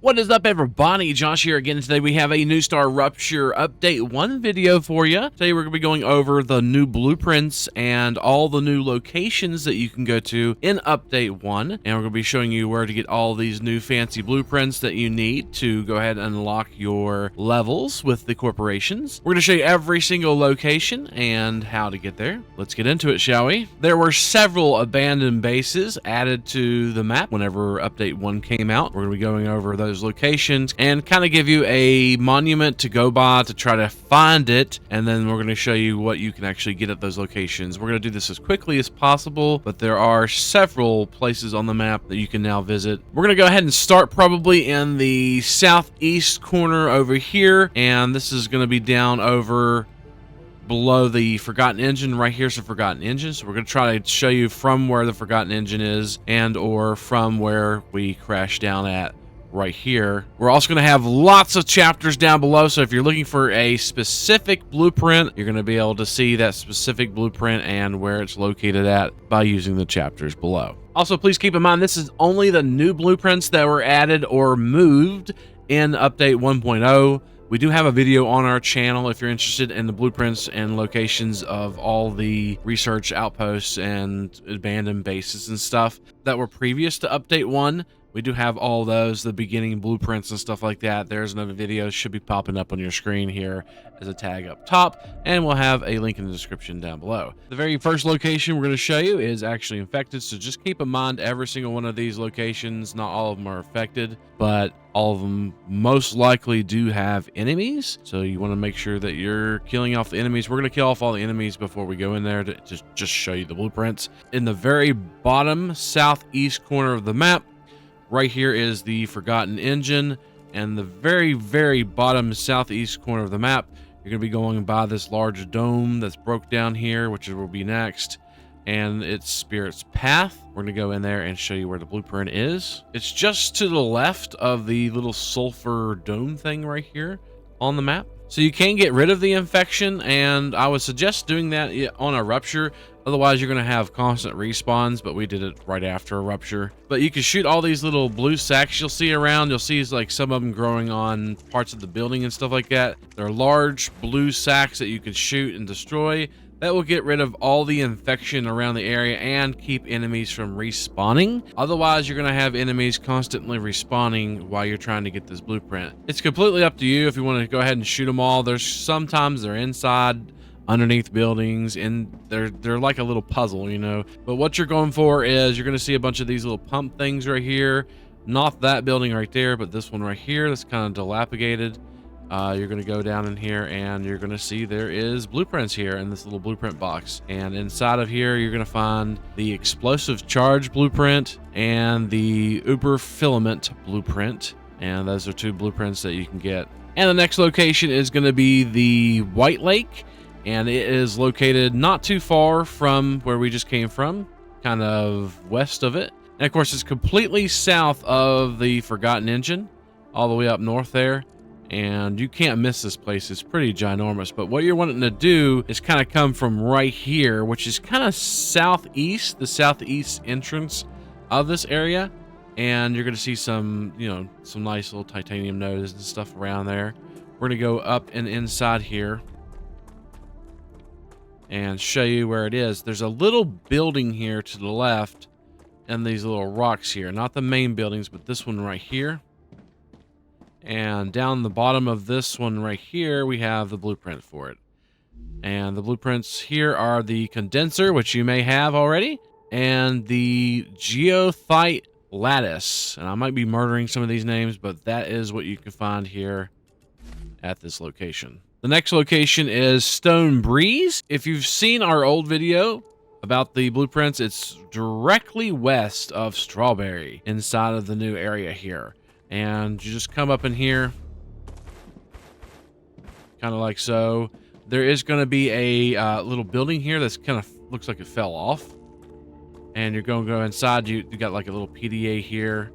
What is up, everybody? Josh here again. Today we have a new Star Rupture Update 1 video for you. Today we're going to be going over the new blueprints and all the new locations that you can go to in Update 1. And we're going to be showing you where to get all these new fancy blueprints that you need to go ahead and unlock your levels with the corporations. We're going to show you every single location and how to get there. Let's get into it, shall we? There were several abandoned bases added to the map whenever Update 1 came out. We're going to be going over those locations and kind of give you a monument to go by to try to find it, and then we're going to show you what you can actually get at those locations. We're going to do this as quickly as possible, but there are several places on the map that you can now visit. We're going to go ahead and start probably in the southeast corner over here, and this is going to be down over below the Forgotten Engine. Right here's the Forgotten Engine, so we're going to try to show you from where the Forgotten Engine is and or from where we crashed down at right here. We're also going to have lots of chapters down below, so if you're looking for a specific blueprint, you're going to be able to see that specific blueprint and where it's located at by using the chapters below. Also, please keep in mind this is only the new blueprints that were added or moved in Update 1.0. We do have a video on our channel if you're interested in the blueprints and locations of all the research outposts and abandoned bases and stuff that were previous to Update 1. We do have all those, the beginning blueprints and stuff like that. There's another video, should be popping up on your screen here as a tag up top, and we'll have a link in the description down below. The very first location we're going to show you is actually infected, so just keep in mind every single one of these locations, not all of them are affected, but all of them most likely do have enemies, so you want to make sure that you're killing off the enemies. We're going to kill off all the enemies before we go in there to just show you the blueprints. In the very bottom southeast corner of the map, right here is the Forgotten Engine, and the very bottom southeast corner of the map, you're going to be going by this large dome that's broke down here, which will be next, and it's Spirit's Path. We're going to go in there and show you where the blueprint is. It's just to the left of the little sulfur dome thing right here on the map. So you can get rid of the infection, and I would suggest doing that on a rupture. Otherwise, you're going to have constant respawns, but we did it right after a rupture. But you can shoot all these little blue sacks you'll see around. You'll see like some of them growing on parts of the building and stuff like that. They're large blue sacks that you can shoot and destroy. That will get rid of all the infection around the area and keep enemies from respawning. Otherwise, you're going to have enemies constantly respawning while you're trying to get this blueprint. It's completely up to you if you want to go ahead and shoot them all. There's sometimes they're inside, underneath buildings, and they're like a little puzzle, you know. But what you're going for is you're going to see a bunch of these little pump things right here. Not that building right there, but this one right here that's kind of dilapidated. You're going to go down in here and you're going to see there is blueprints here in this little blueprint box, and inside of here you're going to find the explosive charge blueprint and the Uberfilament blueprint, and those are two blueprints that you can get. And the next location is going to be the Whitelake, and it is located not too far from where we just came from, kind of west of it. And of course it's completely south of the Forgotten Engine, all the way up north there. And you can't miss this place. It's pretty ginormous. But what you're wanting to do is kind of come from right here, which is kind of southeast, the southeast entrance of this area. And you're going to see some, you know, some nice little titanium nodes and stuff around there. We're going to go up and inside here and show you where it is. There's a little building here to the left and these little rocks here. Not the main buildings, but this one right here. And down the bottom of this one right here, we have the blueprint for it. And the blueprints here are the Condenser, which you may have already, and the Goethite Lattice. And I might be murdering some of these names, but that is what you can find here at this location. The next location is Stone Breeze. If you've seen our old video about the blueprints, it's directly west of Strawberry inside of the new area here. And you just come up in here, kind of like so. There is going to be a little building here that's kind of looks like it fell off. And you're going to go inside. You got like a little PDA here.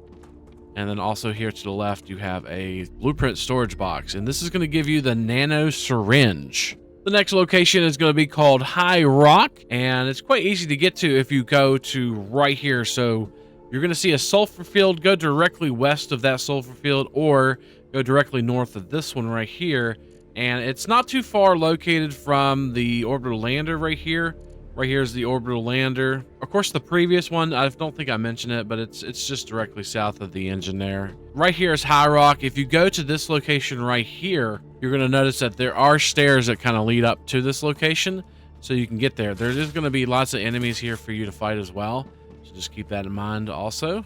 And then also here to the left, you have a blueprint storage box. And this is going to give you the Nanosyringe. The next location is going to be called Highrock. And it's quite easy to get to if you go to right here. So You're going to see a sulfur field. Go directly west of that sulfur field, or go directly north of this one right here. And it's not too far located from the orbital lander right here. Right here is the orbital lander. Of course, the previous one, I don't think I mentioned it, but it's just directly south of the engine there. Right here is Highrock. If you go to this location right here, you're going to notice that there are stairs that kind of lead up to this location, so you can get there. There's just going to be lots of enemies here for you to fight as well, so just keep that in mind also.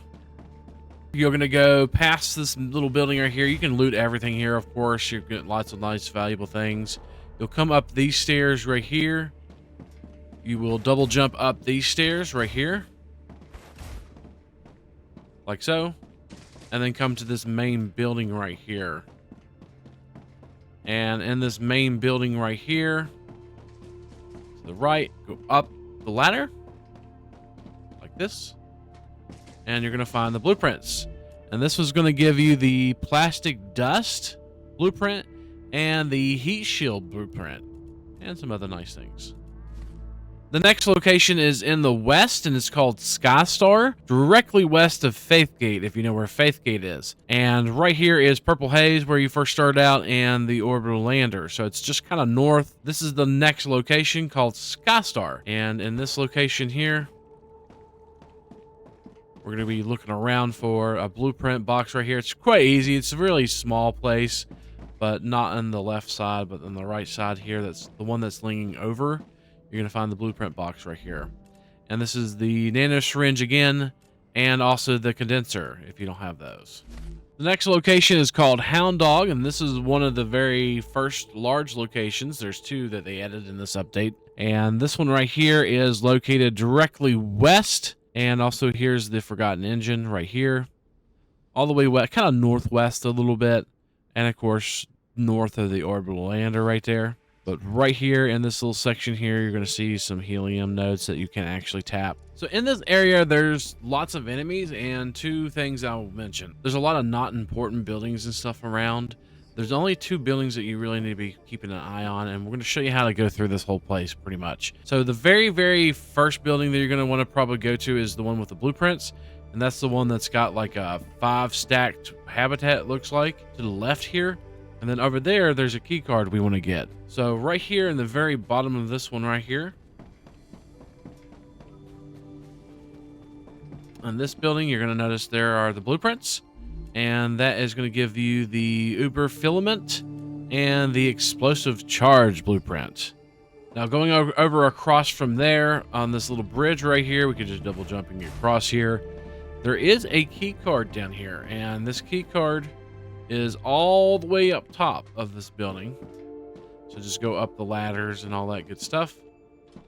You're going to go past this little building right here. You can loot everything here, of course. You get lots of nice, valuable things. You'll come up these stairs right here. You will double jump up these stairs right here. Like so. And then come to this main building right here. And in this main building right here, to the right, go up the ladder. Like this. And you're going to find the blueprints. And this was going to give you the plastic dust blueprint and the heat shield blueprint. And some other nice things. The next location is in the west, and it's called Skystar, directly west of Faithgate, if you know where Faithgate is. And right here is Purple Haze, where you first start out, and the orbital lander. So it's just kind of north. This is the next location called Skystar. And in this location here, we're going to be looking around for a blueprint box right here. It's quite easy. It's a really small place, but not on the left side, but on the right side here. That's the one that's leaning over. You're going to find the blueprint box right here. And this is the Nanosyringe again, and also the Condenser, if you don't have those. The next location is called Hound, and this is one of the very first large locations. There's two that they added in this update. And this one right here is located directly west, and also here's the Forgotten Engine right here. All the way west, kind of northwest a little bit, and of course, north of the orbital lander right there. But right here in this little section here, you're going to see some helium nodes that you can actually tap. So in this area, there's lots of enemies, and two things I'll mention. There's a lot of not important buildings and stuff around. There's only two buildings that you really need to be keeping an eye on, and we're going to show you how to go through this whole place pretty much. So the very, very first building that you're going to want to probably go to is the one with the blueprints. And that's the one that's got like a 5 stacked habitat, it looks like, to the left here. And then over there, there's a key card we want to get. So right here in the very bottom of this one right here. On this building, you're going to notice there are the blueprints. And that is going to give you the Uberfilament and the explosive charge blueprint. Now going over across from there on this little bridge right here, we could just double jumping across here. There is a key card down here. And this key card is all the way up top of this building. So just go up the ladders and all that good stuff.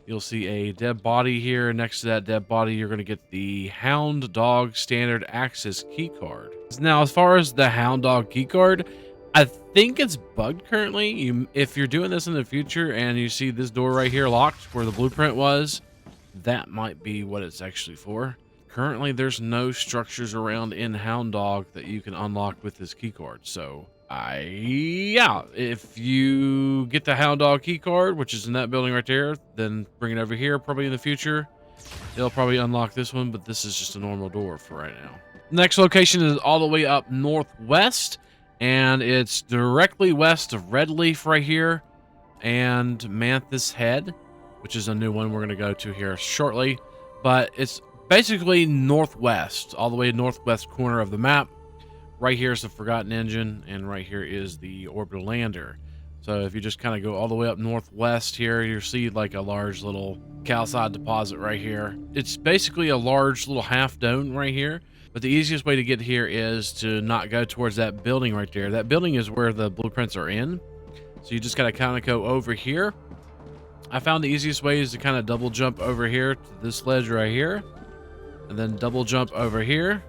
You'll see a dead body here. Next to that dead body, you're going to get the Hound Dog Standard Access key card. Now, as far as the Hound Dog key card, I think it's bugged currently. If you're doing this in the future and you see this door right here locked where the blueprint was, that might be what it's actually for. Currently, there's no structures around in Hound Dog that you can unlock with this keycard. So, yeah, if you get the Hound Dog keycard, which is in that building right there, then bring it over here probably in the future. They'll probably unlock this one, but this is just a normal door for right now. Next location is all the way up northwest, and it's directly west of Red Leaf right here and Mantis Head, which is a new one we're going to go to here shortly. But it's basically northwest, all the way northwest corner of the map. Right here is the Forgotten Engine, and right here is the orbital lander. So if you just kind of go all the way up northwest here, you'll see like a large little calcite deposit right here. It's basically a large little half dome right here. But the easiest way to get here is to not go towards that building right there. That building is where the blueprints are in. So you just got to kind of go over here. I found the easiest way is to kind of double jump over here to this ledge right here. And then double jump over here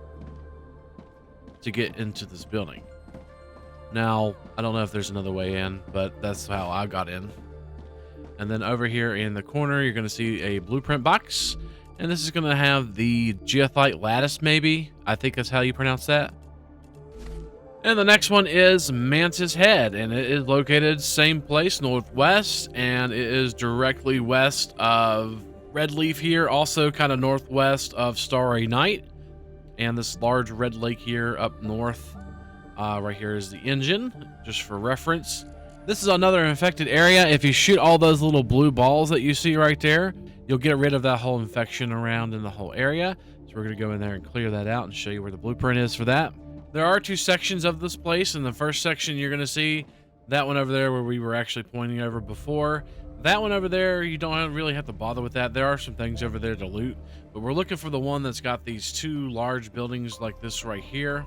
to get into this building. Now, I don't know if there's another way in, but that's how I got in. And then over here in the corner, you're going to see a blueprint box. And this is going to have the Goethite Lattice, maybe. I think that's how you pronounce that. And the next one is Mantis Head, and it is located same place, northwest, and it is directly west of Red Leaf here, also kind of northwest of Starry Night. and this large red lake here up north. Right here is the engine, just for reference. This is another infected area. If you shoot all those little blue balls that you see right there, you'll get rid of that whole infection around in the whole area. So we're going to go in there and clear that out and show you where the blueprint is for that. There are 2 sections of this place. In the first section, you're going to see that one over there where we were actually pointing over before. That one over there, you don't really have to bother with that. There are some things over there to loot, but we're looking for the one that's got these 2 large buildings like this right here.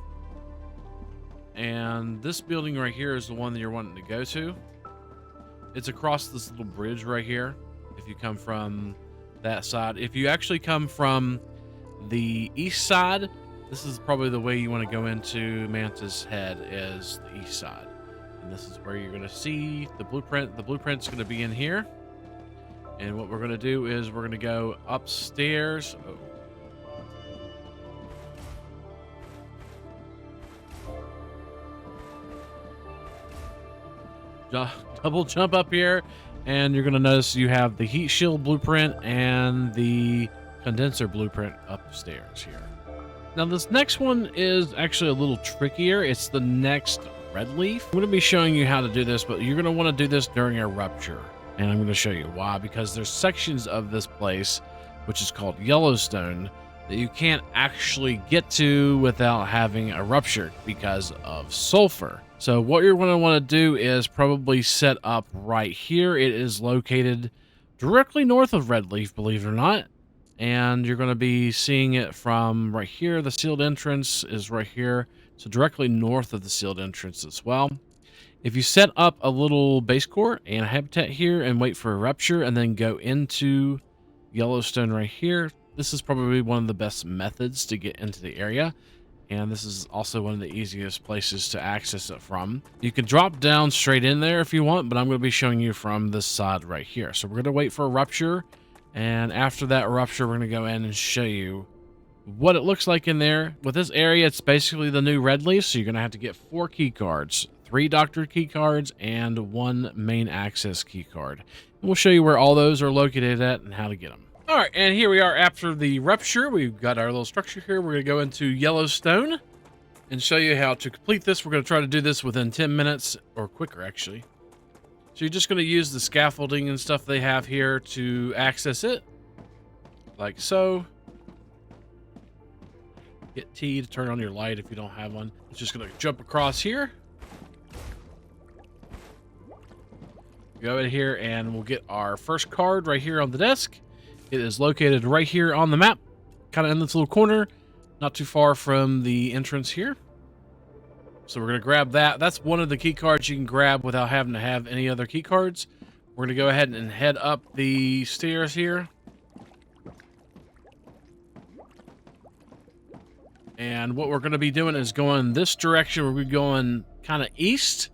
And this building right here is the one that you're wanting to go to. It's across this little bridge right here. If you come from that side, if you actually come from the east side, this is probably the way you want to go into Mantis Head, is the east side. And this is where you're going to see the blueprint. The blueprint's going to be in here. And what we're going to do is we're going to go upstairs. Double jump up here, and you're going to notice you have the heat shield blueprint and the condenser blueprint upstairs here. Now this next one is actually a little trickier. It's the next red leaf. I'm going to be showing you how to do this, but you're going to want to do this during a rupture, and I'm going to show you why. Because there's sections of this place, which is called Yellowstone, that you can't actually get to without having a rupture because of sulfur. So what you're going to want to do is probably set up right here. It is located directly north of Red Leaf, believe it or not. And you're going to be seeing it from right here. The sealed entrance is right here. So directly north of the sealed entrance as well. If you set up a little base core and a habitat here and wait for a rupture and then go into Yellowstone right here, this is probably one of the best methods to get into the area. And this is also one of the easiest places to access it from. You can drop down straight in there if you want, but I'm going to be showing you from this side right here. So we're going to wait for a rupture. And after that rupture, we're going to go in and show you what it looks like in there. With this area, it's basically the new red leaf. So you're going to have to get 4 key cards, 3 doctor key cards, and 1 main access key card. And we'll show you where all those are located at and how to get them. All right, and here we are after the rupture. We've got our little structure here. We're going to go into Yellowstone and show you how to complete this. We're going to try to do this within 10 minutes or quicker, actually. So you're just going to use the scaffolding and stuff they have here to access it, like so. Hit T to turn on your light if you don't have one. It's just going to jump across here. Go in here and we'll get our first card right here on the desk. It is located right here on the map, kind of in this little corner, not too far from the entrance here. So we're going to grab that. That's one of the key cards you can grab without having to have any other key cards. We're going to go ahead and head up the stairs here. And what we're going to be doing is going this direction. We're going kind of east.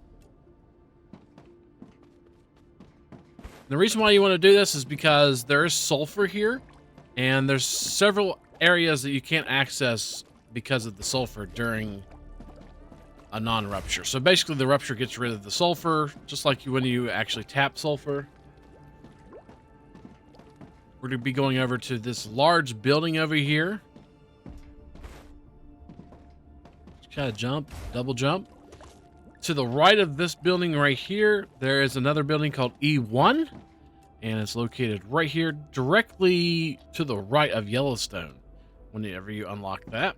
The reason why you want to do this is because there is sulfur here, and there's several areas that you can't access because of the sulfur during a non-rupture. So basically the rupture gets rid of the sulfur, just like when you actually tap sulfur. We're going to be going over to this large building over here. Just kind of jump, double jump. To the right of this building right here, there is another building called E1, and it's located right here, directly to the right of Yellowstone, whenever you unlock that.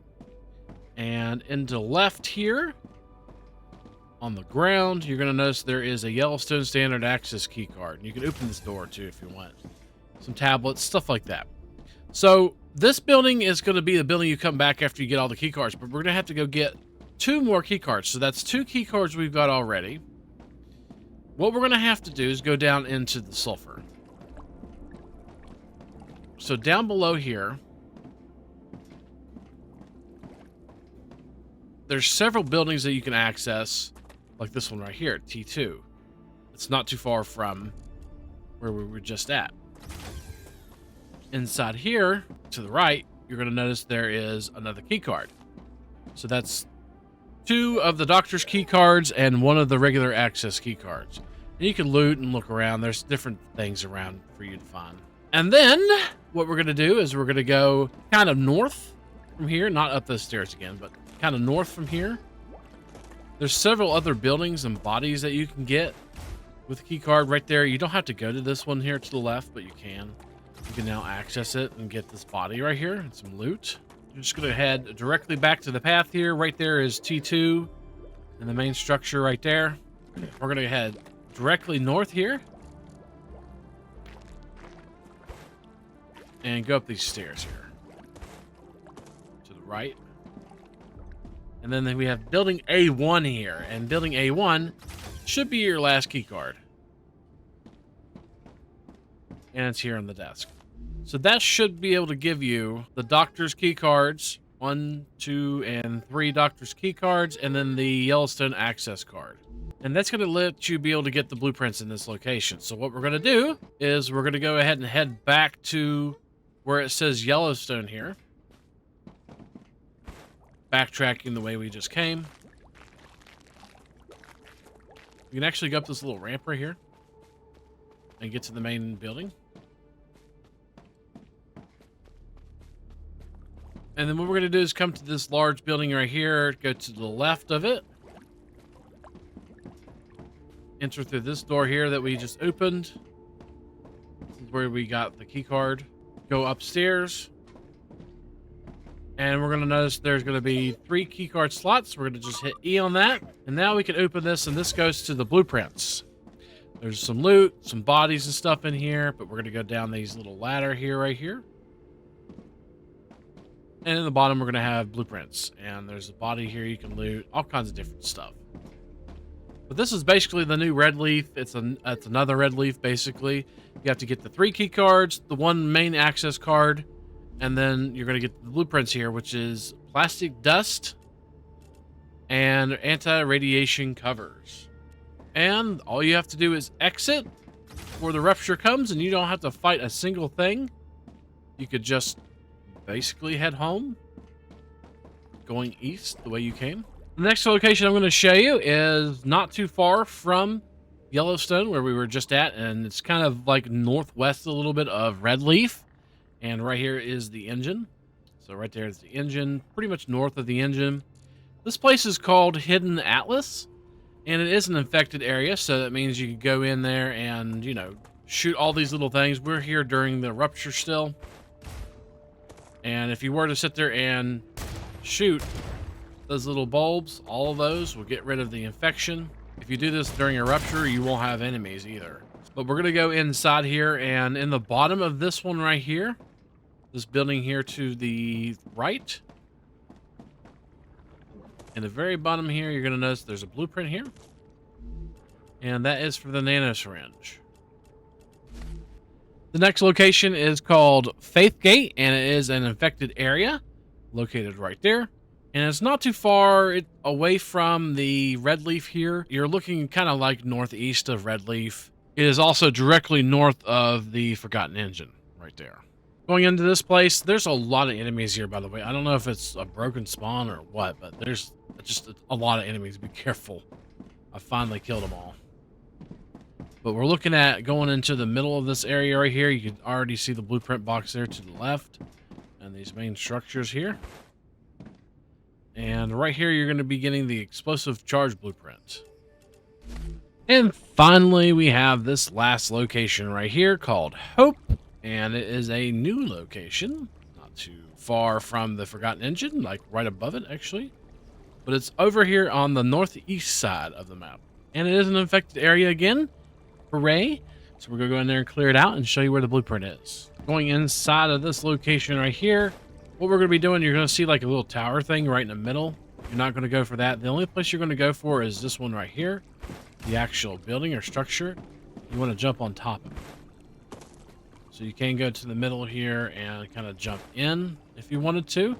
And into left here, on the ground, you're going to notice there is a Yellowstone standard access key card. And you can open this door too if you want. Some tablets, stuff like that. So this building is going to be the building you come back after you get all the key cards, but we're going to have to go get 2 more key cards. So that's 2 key cards we've got already. What we're going to have to do is go down into the sulfur. So down below here, there's several buildings that you can access, like this one right here, T2. It's not too far from where we were just at. Inside here, to the right, you're going to notice there is another key card. So that's 2 of the doctor's key cards and 1 of the regular access key cards. And you can loot and look around. There's different things around for you to find. And then what we're going to do is we're going to go kind of north from here, not up those stairs again, but kind of north from here, there's several other buildings and bodies that you can get with a key card right there. You don't have to go to this one here to the left, but you can. You can now access it and get this body right here and some loot. You're just going to head directly back to the path here. Right there is T2 and the main structure right there. We're going to head directly north here and go up these stairs here to the right. And then we have building A1 here, and building A1 should be your last key card. And it's here on the desk. So that should be able to give you the doctor's key cards, 1, 2, and 3 doctor's key cards, and then the Yellowstone access card. And that's going to let you be able to get the blueprints in this location. So what we're going to do is we're going to go ahead and head back to where it says Yellowstone here. Backtracking the way we just came. You can actually go up this little ramp right here and get to the main building. And then what we're going to do is come to this large building right here, go to the left of it. Enter through this door here that we just opened. This is where we got the key card. Go upstairs. And we're going to notice there's going to be 3 keycard slots. We're going to just hit E on that. And now we can open this, and this goes to the blueprints. There's some loot, some bodies and stuff in here, but we're going to go down these little ladder here, right here. And in the bottom, we're going to have blueprints. And there's a body here you can loot, all kinds of different stuff. But this is basically the new red leaf. It's another red leaf, basically. You have to get the 3 key cards, the 1 main access card, and then you're going to get the blueprints here, which is plastic dust and anti-radiation covers. And all you have to do is exit before the rupture comes, and you don't have to fight a single thing. You could just basically head home, going east the way you came. The next location I'm going to show you is not too far from Yellowstone, where we were just at, and it's kind of like northwest a little bit of Red Leaf. And right here is the engine. So right there is the engine, pretty much north of the engine. This place is called Hidden Atlas, and it is an infected area, so that means you can go in there and, you know, shoot all these little things. We're here during the rupture still. And if you were to sit there and shoot those little bulbs, all of those will get rid of the infection. If you do this during a rupture, you won't have enemies either. But we're going to go inside here, and in the bottom of this one right here, this building here to the right, in the very bottom here, you're going to notice there's a blueprint here, and that is for the Nanosyringe. The next location is called Faithgate, and it is an infected area located right there. And it's not too far away from the Red Leaf here. You're looking kind of like northeast of Red Leaf. It is also directly north of the Forgotten Engine right there. Going into this place, there's a lot of enemies here, by the way. I don't know if it's a broken spawn or what, but there's just a lot of enemies. Be careful. I finally killed them all. But we're looking at going into the middle of this area right here. You can already see the blueprint box there to the left, and these main structures here. And right here, you're going to be getting the explosive charge blueprint. And finally, we have this last location right here called Hope. And it is a new location, not too far from the Forgotten Engine, like right above it, actually. But it's over here on the northeast side of the map. And it is an infected area again. Hooray. So we're going to go in there and clear it out and show you where the blueprint is. Going inside of this location right here, what we're going to be doing, you're going to see like a little tower thing right in the middle. You're not going to go for that. The only place you're going to go for is this one right here. The actual building or structure. You want to jump on top of it. So you can go to the middle here and kind of jump in if you wanted to.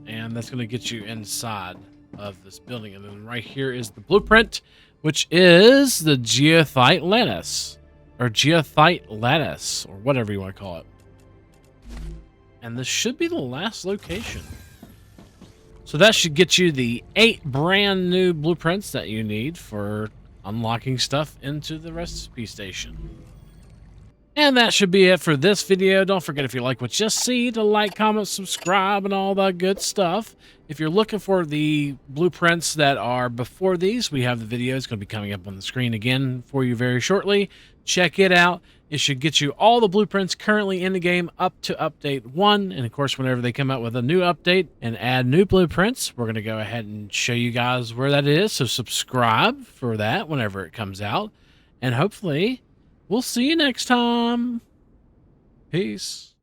And that's going to get you inside of this building. And then right here is the blueprint, which is the Goethite Lattice. Or Goethite Lattice, or whatever you want to call it. And this should be the last location. So that should get you the 8 brand new blueprints that you need for unlocking stuff into the recipe station. And that should be it for this video. Don't forget, if you like what you see, to like, comment, subscribe, and all that good stuff. If you're looking for the blueprints that are before these, we have the videos going to be coming up on the screen again for you very shortly. Check it out. It should get you all the blueprints currently in the game up to update 1. And of course, whenever they come out with a new update and add new blueprints, we're going to go ahead and show you guys where that is. So subscribe for that whenever it comes out. And hopefully, we'll see you next time. Peace.